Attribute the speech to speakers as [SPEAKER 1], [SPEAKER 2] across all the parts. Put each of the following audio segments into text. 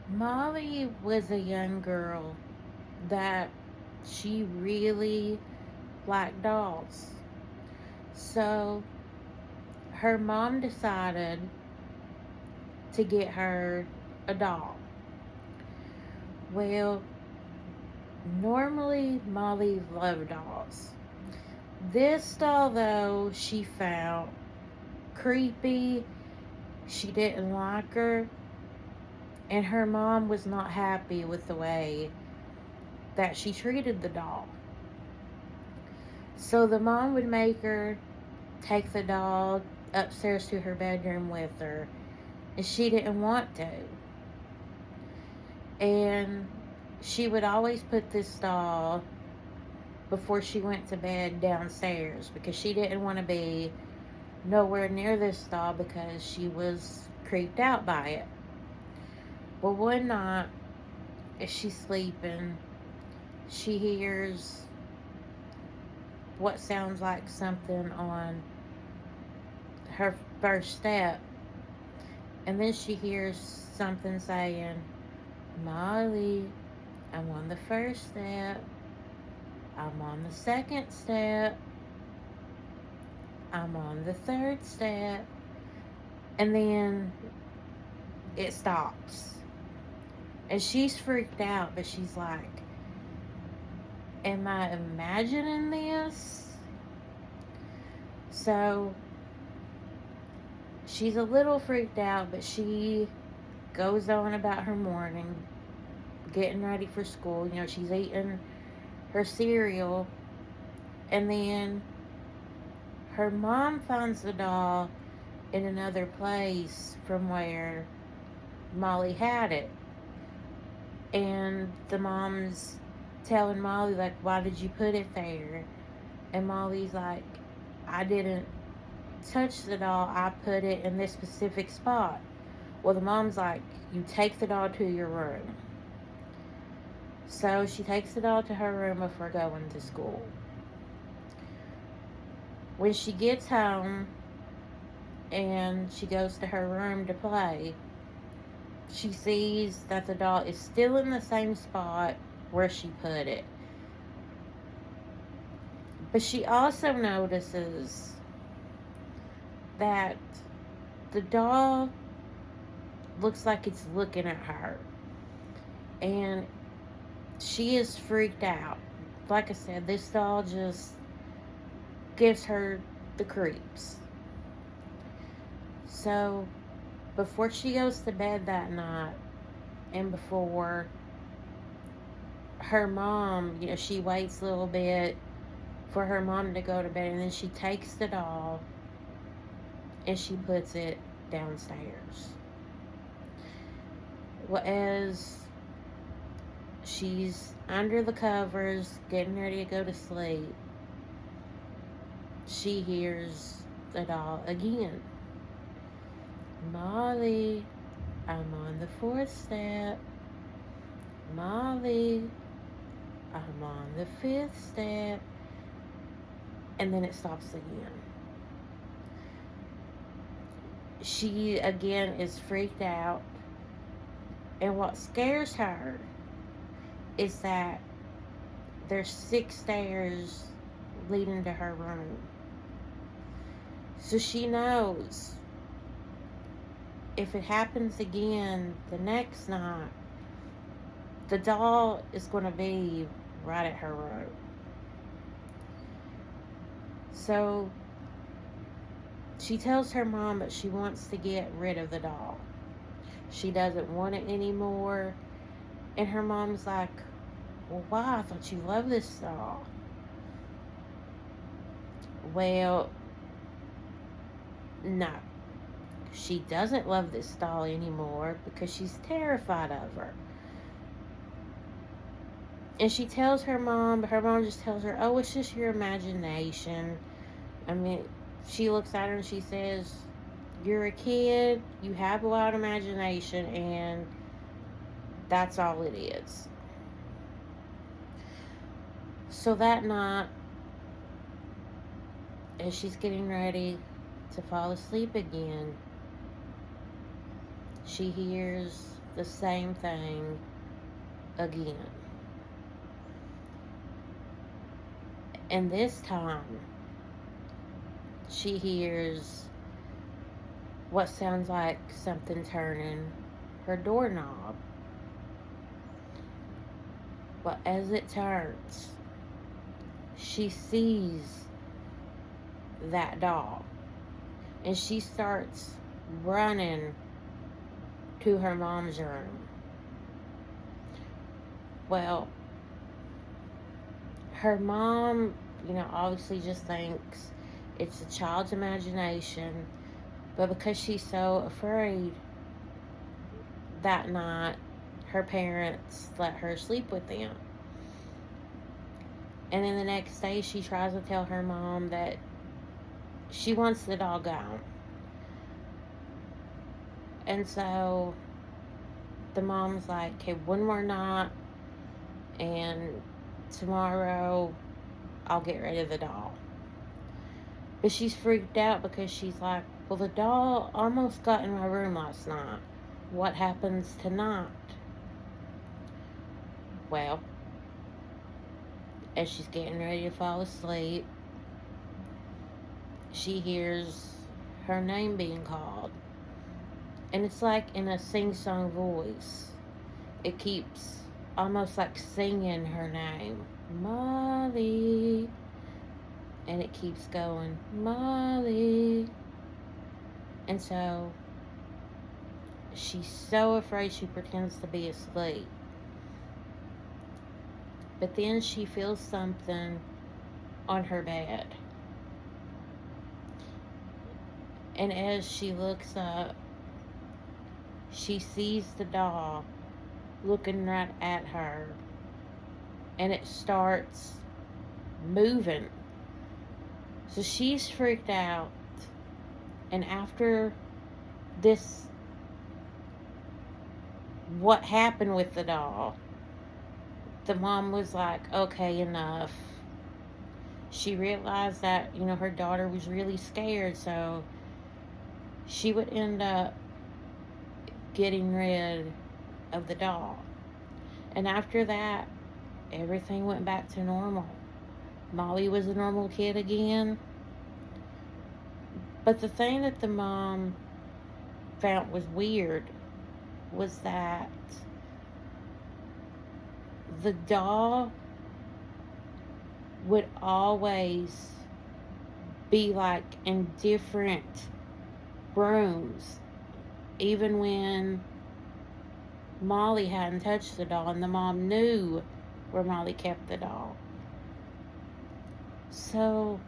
[SPEAKER 1] Molly was a young girl that she really liked dolls. So her mom decided to get her a doll. Well, normally Molly loved dolls. This doll, though, she found creepy. She didn't like her, and her mom was not happy with the way that she treated the doll. So the mom would make her take the doll upstairs to her bedroom with her, and she didn't want to. And she would always put this doll before she went to bed downstairs because she didn't want to be nowhere near this doll because she was creeped out by it. Well, one night, as she's sleeping, she hears what sounds like something on her first step, and then she hears something saying, Molly, I'm on the first step, I'm on the second step, I'm on the third step, and then it stops. And she's freaked out, but she's like, am I imagining this? So she's a little freaked out, but she goes on about her morning, getting ready for school. You know, she's eating her cereal, and then her mom finds the doll in another place from where Molly had it. And the mom's telling Molly, like, why did you put it there? And Molly's like, I didn't touch the doll, I put it in this specific spot. Well, the mom's like, you take the doll to your room. So she takes the doll to her room before going to school. When she gets home and she goes to her room to play, she sees that the doll is still in the same spot where she put it. But she also notices that the doll looks like it's looking at her. And she is freaked out. Like I said, this doll just gives her the creeps. So before she goes to bed that night, and before her mom, you know, she waits a little bit for her mom to go to bed, and then she takes the doll and she puts it downstairs. Well, as she's under the covers, getting ready to go to sleep, she hears the doll again. Molly, I'm on the fourth step. Molly, I'm on the fifth step. And then it stops again. She again is freaked out. And what scares her is that there's 6 stairs leading to her room. So she knows if it happens again the next night, the doll is going to be right at her room. So she tells her mom that she wants to get rid of the doll. She doesn't want it anymore. And her mom's like, well, why? I thought you loved this doll. Well, no. She doesn't love this doll anymore because she's terrified of her. And she tells her mom, but her mom just tells her, oh, it's just your imagination. I mean, she looks at her and she says, you're a kid, you have a wild imagination, and that's all it is. So that night, as she's getting ready to fall asleep again, she hears the same thing again. And this time, she hears what sounds like something turning her doorknob. But as it turns, she sees that doll. And she starts running to her mom's room. Well, her mom, obviously just thinks it's a child's imagination. But because she's so afraid, that night, her parents let her sleep with them. And then the next day, she tries to tell her mom that she wants the doll gone. And so the mom's like, okay, one more night, and tomorrow I'll get rid of the doll. But she's freaked out because she's like, well, the doll almost got in my room last night. What happens tonight? Well, as she's getting ready to fall asleep, she hears her name being called. And it's like in a sing-song voice. It keeps almost like singing her name. Molly. And it keeps going, Molly. And so she's so afraid she pretends to be asleep. But then she feels something on her bed. And as she looks up, she sees the doll looking right at her. And it starts moving. So she's freaked out. And after this, what happened with the doll, the mom was like, okay, enough. She realized that, her daughter was really scared, so she would end up getting rid of the doll. And after that, everything went back to normal. Molly was a normal kid again. But the thing that the mom found was weird was that the doll would always be like in different rooms, even when Molly hadn't touched the doll, and the mom knew where Molly kept the doll. So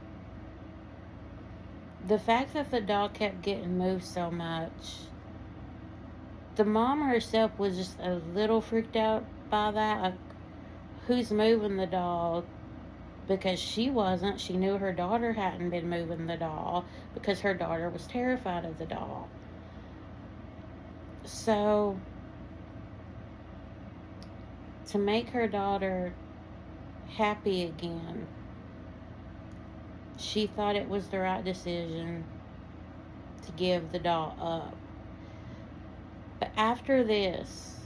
[SPEAKER 1] the fact that the doll kept getting moved so much, the mom herself was just a little freaked out by that. Like, who's moving the doll? Because she wasn't. She knew her daughter hadn't been moving the doll because her daughter was terrified of the doll. So, to make her daughter happy again, she thought it was the right decision to give the doll up. But after this,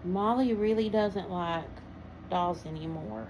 [SPEAKER 1] Molly really doesn't like dolls anymore.